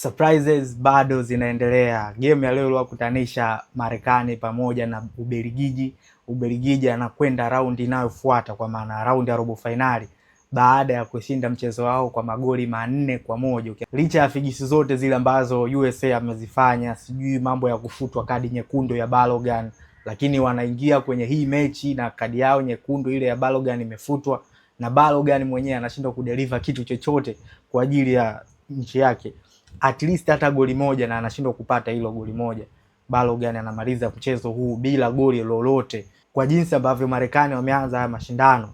Surprises bado zinaendelea. Game ya leo iliwakutanisha Marekani pamoja na Ubelgiji. Ubelgiji anakwenda raundi inayofuata, kwa maana raundi ya robo finali, baada ya kushinda mchezo wao kwa magoli 4-1. Licha ya figisi zote zile ambazo USA amezifanya, sijui mambo ya kufutwa kadi nyekundu ya Balogun, lakini wanaingia kwenye hii mechi na kadi yao nyekundu ile ya Balogun imefutwa, na Balogun mwenyewe anashindwa kudeliver kitu chochote kwa ajili ya nchi yake, at least hata goli moja, na anashindwa kupata hilo goli moja. Balogun anamaliza mchezo huu bila goli lolote. Kwa jinsi ambavyo Marekani wameanza haya mashindano,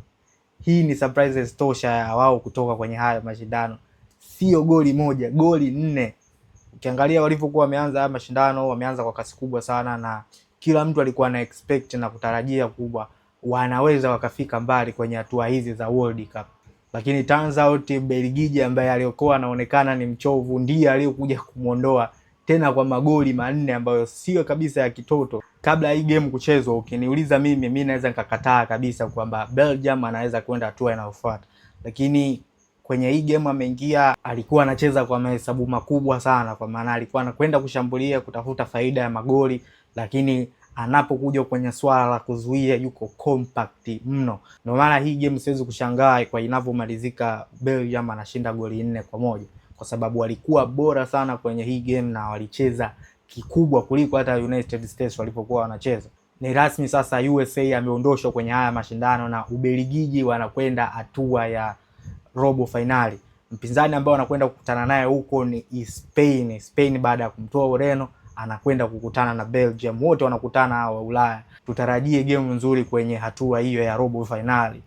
hii ni surprises tosha ya wao kutoka kwenye haya mashindano. Sio goli moja, goli 4. Ukiangalia walivyokuwa wameanza haya mashindano, wameanza kwa kasi kubwa sana, na kila mtu alikuwa na expect na kutarajia kubwa wanaweza wakafika mbali kwenye hatua hizi za World Cup. Lakini turns out Belgiji ambaye aliyokuwa anaonekana ni mchovu ndiye aliyokuja kumuondoa tena kwa magoli 4 ambayo sio kabisa ya kitoto. Kabla hii game kuchezwa, ukiniuliza mimi naweza nikakataa kabisa kwamba Belgium anaweza kwenda hatua inayofuata. Lakini kwenye hii game ameingia, alikuwa anacheza kwa mahesabu makubwa sana, kwa maana alikuwa anakwenda kushambulia kutafuta faida ya magoli, lakini anapokuja kwenye swala la kuzuia yuko compact mno. Ndio maana hii game siwezi kushangaa kwa inavyomalizika Belgium anashinda goli 4-1, kwa sababu walikuwa bora sana kwenye hii game na walicheza kikubwa kuliko hata United States walipokuwa wanacheza. Ni rasmi sasa, USA ameondoshwa kwenye haya mashindano na Ubelgiji wanakwenda hatua ya robo finali. Mpinzani ambao anakwenda kukutana naye huko ni Spain. Spain baada ya kumtoa Ureno anakwenda kukutana na Belgium. Wote wanakutana wa Ulaya. Tutarajie game nzuri kwenye hatua hiyo ya robo finali.